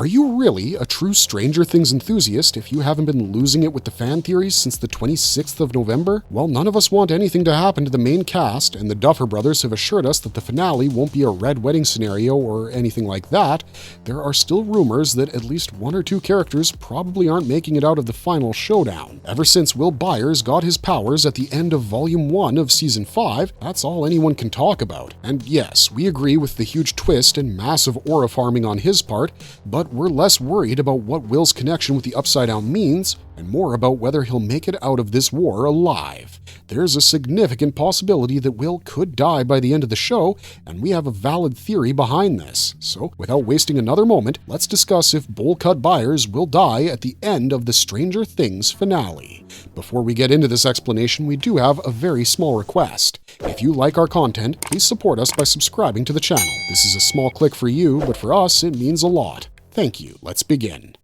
Are you really a true Stranger Things enthusiast if you haven't been losing it with the fan theories since the 26th of November? Well, none of us want anything to happen to the main cast, and the Duffer Brothers have assured us that the finale won't be a red wedding scenario or anything like that. There are still rumors that at least one or two characters probably aren't making it out of the final showdown. Ever since Will Byers got his powers at the end of Volume 1 of Season 5, that's all anyone can talk about. And yes, we agree with the huge twist and massive aura farming on his part, but we're less worried about what Will's connection with the Upside Down means, and more about whether he'll make it out of this war alive. There's a significant possibility that Will could die by the end of the show, and we have a valid theory behind this. So, without wasting another moment, let's discuss if Bowl-Cut Byers will die at the end of the Stranger Things finale. Before we get into this explanation, we do have a very small request. If you like our content, please support us by subscribing to the channel. This is a small click for you, but for us, it means a lot. Thank you. Let's begin.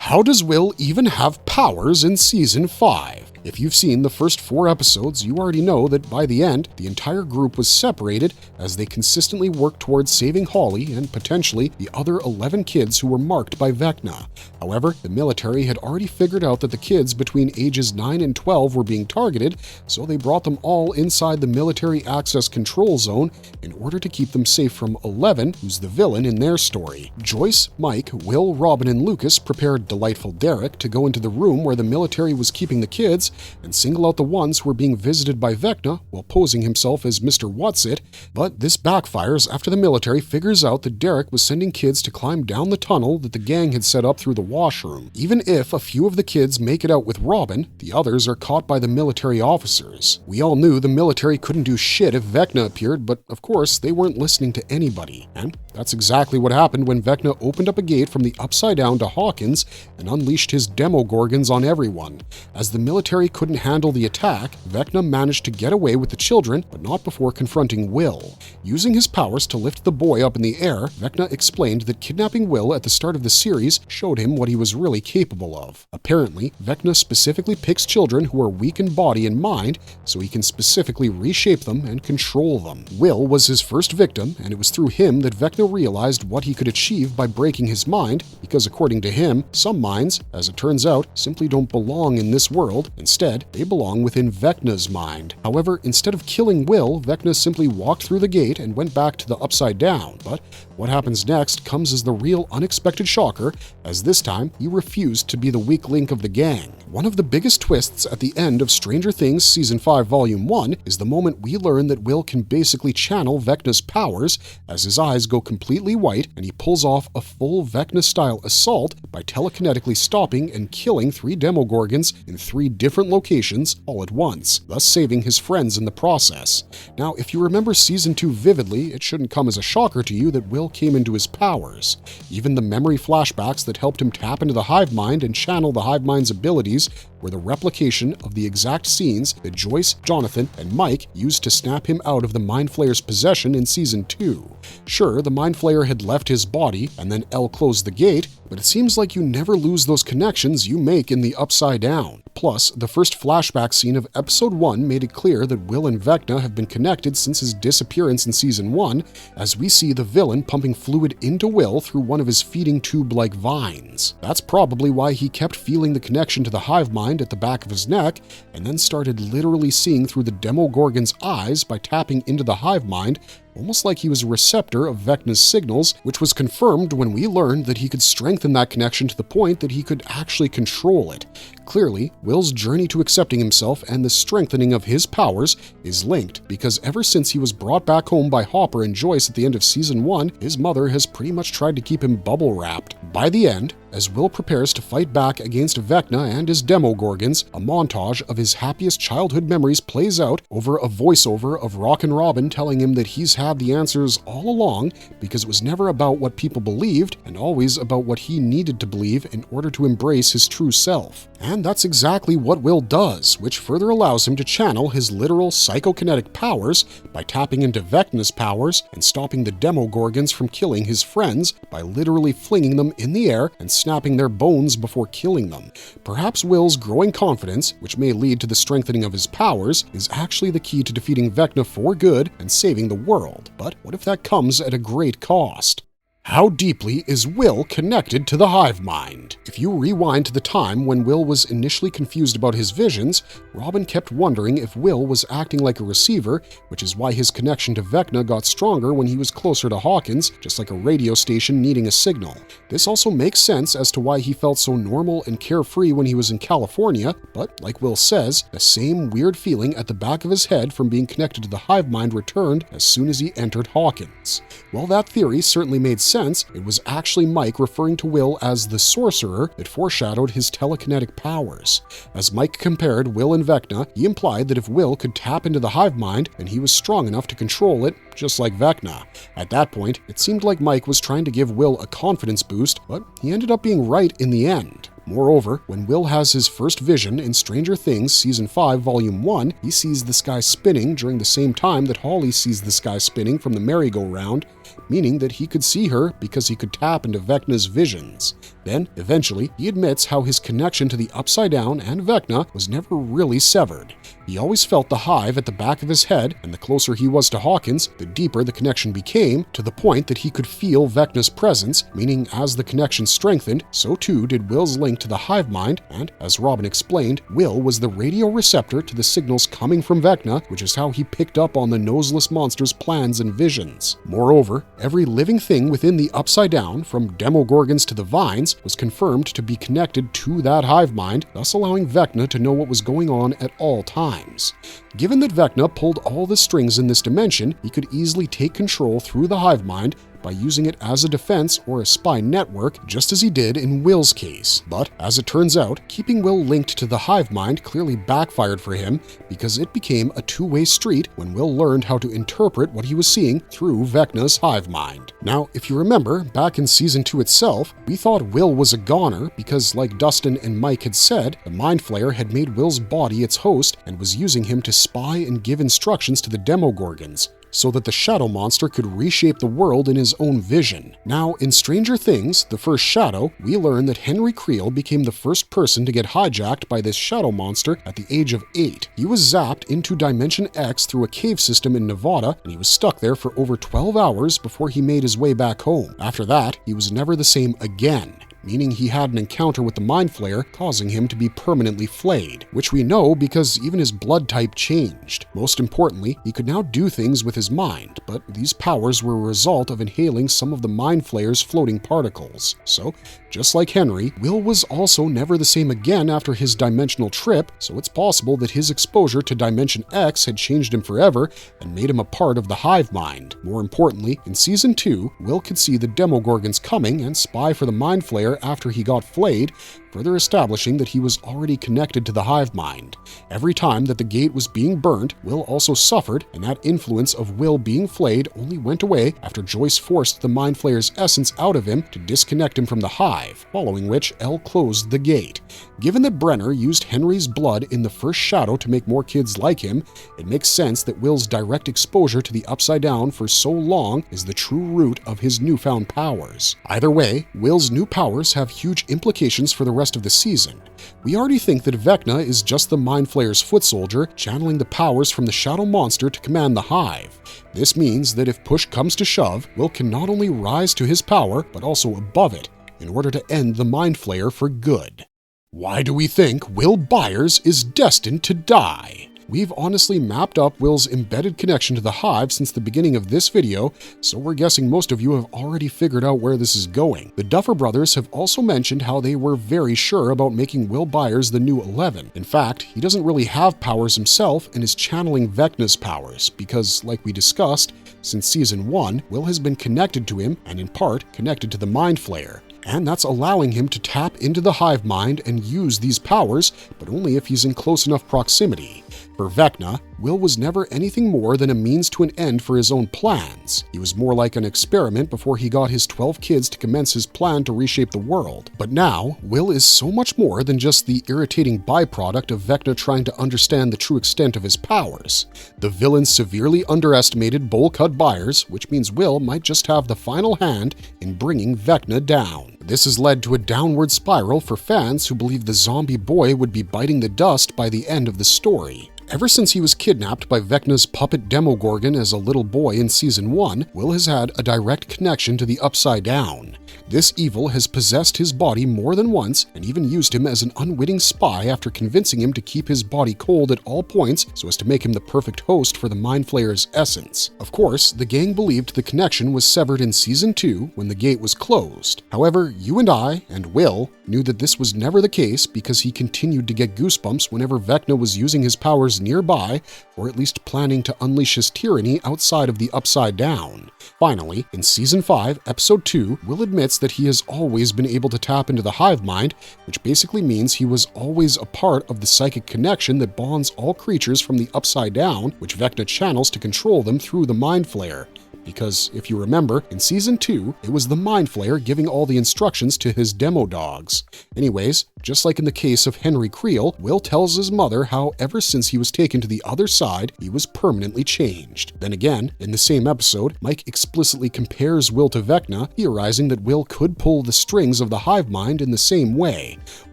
How does Will even have powers in Season 5? If you've seen the first 4 episodes, you already know that by the end, the entire group was separated as they consistently worked towards saving Holly and potentially the other 11 kids who were marked by Vecna. However, the military had already figured out that the kids between ages 9 and 12 were being targeted, so they brought them all inside the military access control zone in order to keep them safe from 11, who's the villain in their story. Joyce, Mike, Will, Robin, and Lucas prepared delightful Derek to go into the room where the military was keeping the kids and single out the ones who were being visited by Vecna while posing himself as Mr. What's-It, but this backfires after the military figures out that Derek was sending kids to climb down the tunnel that the gang had set up through the washroom. Even if a few of the kids make it out with Robin, the others are caught by the military officers. We all knew the military couldn't do shit if Vecna appeared, but of course they weren't listening to anybody. And that's exactly what happened when Vecna opened up a gate from the Upside Down to Hawkins and unleashed his Demogorgons on everyone. As the military couldn't handle the attack, Vecna managed to get away with the children, but not before confronting Will. Using his powers to lift the boy up in the air, Vecna explained that kidnapping Will at the start of the series showed him what he was really capable of. Apparently, Vecna specifically picks children who are weak in body and mind, so he can specifically reshape them and control them. Will was his first victim, and it was through him that Vecna realized what he could achieve by breaking his mind, because according to him, some minds, as it turns out, simply don't belong in this world. Instead, they belong within Vecna's mind. However, instead of killing Will, Vecna simply walked through the gate and went back to the Upside Down. But what happens next comes as the real unexpected shocker, as this time he refused to be the weak link of the gang. One of the biggest twists at the end of Stranger Things Season 5 Volume 1 is the moment we learn that Will can basically channel Vecna's powers as his eyes go completely white and he pulls off a full Vecna-style assault by telekinetically stopping and killing 3 Demogorgons in 3 different locations all at once, thus saving his friends in the process. Now, if you remember Season 2 vividly, it shouldn't come as a shocker to you that Will came into his powers. Even the memory flashbacks that helped him tap into the hive mind and channel the hive mind's abilities were the replication of the exact scenes that Joyce, Jonathan, and Mike used to snap him out of the Mind Flayer's possession in Season 2. Sure, the Mind Flayer had left his body, and then El closed the gate, but it seems like you never lose those connections you make in the Upside Down. Plus, the first flashback scene of Episode 1 made it clear that Will and Vecna have been connected since his disappearance in Season 1, as we see the villain pumping fluid into Will through one of his feeding tube-like vines. That's probably why he kept feeling the connection to the hive mind at the back of his neck, and then started literally seeing through the Demogorgon's eyes by tapping into the hive mind, almost like he was a receptor of Vecna's signals, which was confirmed when we learned that he could strengthen that connection to the point that he could actually control it. Clearly, Will's journey to accepting himself and the strengthening of his powers is linked, because ever since he was brought back home by Hopper and Joyce at the end of Season 1, his mother has pretty much tried to keep him bubble-wrapped. By the end, as Will prepares to fight back against Vecna and his Demogorgons, a montage of his happiest childhood memories plays out over a voiceover of Rockin' Robin telling him that he's had the answers all along because it was never about what people believed and always about what he needed to believe in order to embrace his true self. And that's exactly what Will does, which further allows him to channel his literal psychokinetic powers by tapping into Vecna's powers and stopping the Demogorgons from killing his friends by literally flinging them in the air and snapping their bones before killing them. Perhaps Will's growing confidence, which may lead to the strengthening of his powers, is actually the key to defeating Vecna for good and saving the world. world. But what if that comes at a great cost? How deeply is Will connected to the hive mind? If you rewind to the time when Will was initially confused about his visions, Robin kept wondering if Will was acting like a receiver, which is why his connection to Vecna got stronger when he was closer to Hawkins, just like a radio station needing a signal. This also makes sense as to why he felt so normal and carefree when he was in California, but like Will says, the same weird feeling at the back of his head from being connected to the hive mind returned as soon as he entered Hawkins. While that theory certainly made sense, it was actually Mike referring to Will as the sorcerer that foreshadowed his telekinetic powers. As Mike compared Will and Vecna, he implied that if Will could tap into the hive mind, then he was strong enough to control it, just like Vecna. At that point, it seemed like Mike was trying to give Will a confidence boost, but he ended up being right in the end. Moreover, when Will has his first vision in Stranger Things Season 5, Volume 1, he sees the sky spinning during the same time that Holly sees the sky spinning from the merry-go-round, meaning that he could see her because he could tap into Vecna's visions. Then, eventually, he admits how his connection to the Upside Down and Vecna was never really severed. He always felt the hive at the back of his head, and the closer he was to Hawkins, the deeper the connection became, to the point that he could feel Vecna's presence, meaning as the connection strengthened, so too did Will's link to the hive mind, and, as Robin explained, Will was the radio receptor to the signals coming from Vecna, which is how he picked up on the noseless monster's plans and visions. Moreover, every living thing within the Upside Down, from Demogorgons to the Vines, was confirmed to be connected to that hive mind, thus allowing Vecna to know what was going on at all times. Given that Vecna pulled all the strings in this dimension, he could easily take control through the hive mind by using it as a defense or a spy network, just as he did in Will's case. But, as it turns out, keeping Will linked to the hive mind clearly backfired for him because it became a two-way street when Will learned how to interpret what he was seeing through Vecna's hive mind. Now, if you remember, back in Season 2 itself, we thought Will was a goner because, like Dustin and Mike had said, the Mind Flayer had made Will's body its host and was using him to spy and give instructions to the Demogorgons, so that the Shadow Monster could reshape the world in his own vision. Now, in Stranger Things, the first Shadow, we learn that Henry Creel became the first person to get hijacked by this Shadow Monster at the age of 8. He was zapped into Dimension X through a cave system in Nevada, and he was stuck there for over 12 hours before he made his way back home. After that, he was never the same again, meaning he had an encounter with the Mind Flayer, causing him to be permanently flayed, which we know because even his blood type changed. Most importantly, he could now do things with his mind, but these powers were a result of inhaling some of the Mind Flayer's floating particles. So, just like Henry, Will was also never the same again after his dimensional trip, so it's possible that his exposure to Dimension X had changed him forever and made him a part of the hive mind. More importantly, in Season 2, Will could see the Demogorgons coming and spy for the Mind Flayer after he got flayed, further establishing that he was already connected to the hive mind. Every time that the gate was being burnt, Will also suffered, and that influence of Will being flayed only went away after Joyce forced the Mind Flayer's essence out of him to disconnect him from the hive, following which Elle closed the gate. Given that Brenner used Henry's blood in the first Shadow to make more kids like him, it makes sense that Will's direct exposure to the Upside Down for so long is the true root of his newfound powers. Either way, Will's new powers have huge implications for the rest of the season. We already think that Vecna is just the Mind Flayer's foot soldier, channeling the powers from the Shadow Monster to command the hive. This means that if push comes to shove, Will can not only rise to his power, but also above it, in order to end the Mind Flayer for good. Why do we think Will Byers is destined to die? We've honestly mapped up Will's embedded connection to the hive since the beginning of this video, so we're guessing most of you have already figured out where this is going. The Duffer Brothers have also mentioned how they were very sure about making Will Byers the new 11. In fact, he doesn't really have powers himself and is channeling Vecna's powers, because, like we discussed, since Season 1, Will has been connected to him, and in part, connected to the Mind Flayer. And that's allowing him to tap into the hive mind and use these powers, but only if he's in close enough proximity. For Vecna, Will was never anything more than a means to an end for his own plans. He was more like an experiment before he got his 12 kids to commence his plan to reshape the world. But now, Will is so much more than just the irritating byproduct of Vecna trying to understand the true extent of his powers. The villain severely underestimated Bowl-Cut Byers, which means Will might just have the final hand in bringing Vecna down. This has led to a downward spiral for fans who believe the zombie boy would be biting the dust by the end of the story. Ever since he was kidnapped by Vecna's puppet Demogorgon as a little boy in Season 1, Will has had a direct connection to the Upside Down. This evil has possessed his body more than once and even used him as an unwitting spy after convincing him to keep his body cold at all points so as to make him the perfect host for the Mind Flayer's essence. Of course, the gang believed the connection was severed in Season 2 when the gate was closed. However, you and I, and Will, knew that this was never the case because he continued to get goosebumps whenever Vecna was using his powers nearby, or at least planning to unleash his tyranny outside of the Upside Down. Finally, in Season 5, Episode 2, Will admits that he has always been able to tap into the hive mind, which basically means he was always a part of the psychic connection that bonds all creatures from the Upside Down, which Vecna channels to control them through the Mind Flayer. Because, if you remember, in Season 2, it was the Mind Flayer giving all the instructions to his demo dogs. Anyways, just like in the case of Henry Creel, Will tells his mother how ever since he was taken to the other side, he was permanently changed. Then again, in the same episode, Mike explicitly compares Will to Vecna, theorizing that Will could pull the strings of the hive mind in the same way.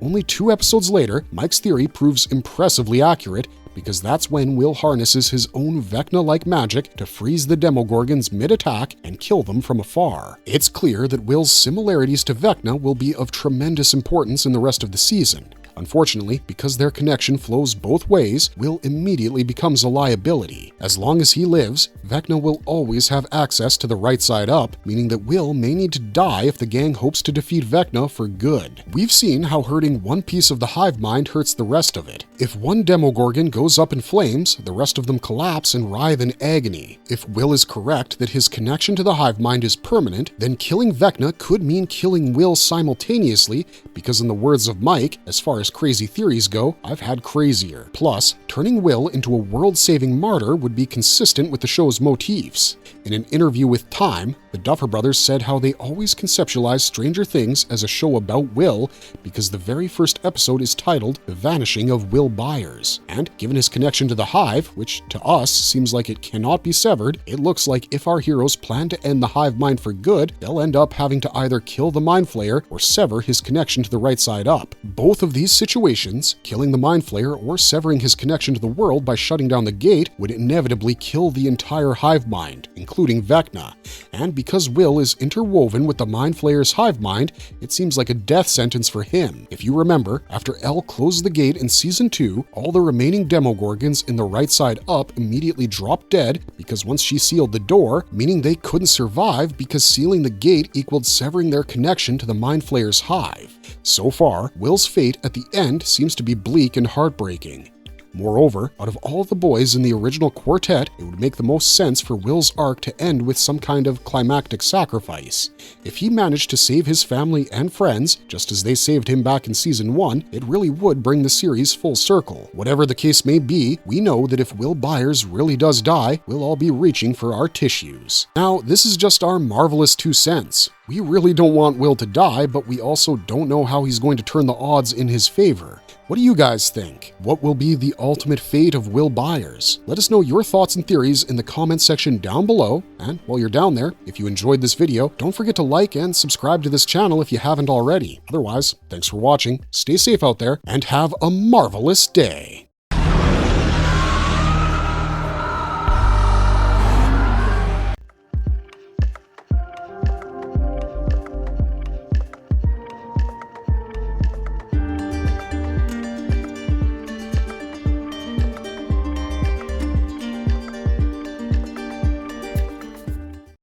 Only 2 episodes later, Mike's theory proves impressively accurate, because that's when Will harnesses his own Vecna-like magic to freeze the Demogorgons mid-attack and kill them from afar. It's clear that Will's similarities to Vecna will be of tremendous importance in the rest of the season. Unfortunately, because their connection flows both ways, Will immediately becomes a liability. As long as he lives, Vecna will always have access to the right side up, meaning that Will may need to die if the gang hopes to defeat Vecna for good. We've seen how hurting one piece of the hive mind hurts the rest of it. If one Demogorgon goes up in flames, the rest of them collapse and writhe in agony. If Will is correct that his connection to the hive mind is permanent, then killing Vecna could mean killing Will simultaneously, because in the words of Mike, as far as crazy theories go, I've had crazier. Plus, turning Will into a world-saving martyr would be consistent with the show's motifs. In an interview with Time, the Duffer Brothers said how they always conceptualized Stranger Things as a show about Will because the very first episode is titled The Vanishing of Will Byers. And given his connection to the Hive, which to us seems like it cannot be severed, it looks like if our heroes plan to end the hive mind for good, they'll end up having to either kill the Mind Flayer or sever his connection to the right side up. Both of these situations, killing the Mind Flayer or severing his connection to the world by shutting down the gate, would inevitably kill the entire hive mind, including Vecna. And because Will is interwoven with the Mind Flayer's hive mind, it seems like a death sentence for him. If you remember, after Elle closed the gate in Season 2, all the remaining Demogorgons in the right side up immediately dropped dead because once she sealed the door, meaning they couldn't survive because sealing the gate equaled severing their connection to the Mind Flayer's hive. So far, Will's fate at the end seems to be bleak and heartbreaking. Moreover, out of all the boys in the original quartet, it would make the most sense for Will's arc to end with some kind of climactic sacrifice. If he managed to save his family and friends, just as they saved him back in Season 1, it really would bring the series full circle. Whatever the case may be, we know that if Will Byers really does die, we'll all be reaching for our tissues. Now, this is just our marvelous 2 cents. We really don't want Will to die, but we also don't know how he's going to turn the odds in his favor. What do you guys think? What will be the ultimate fate of Will Byers? Let us know your thoughts and theories in the comments section down below. And while you're down there, if you enjoyed this video, don't forget to like and subscribe to this channel if you haven't already. Otherwise, thanks for watching, stay safe out there, and have a marvelous day.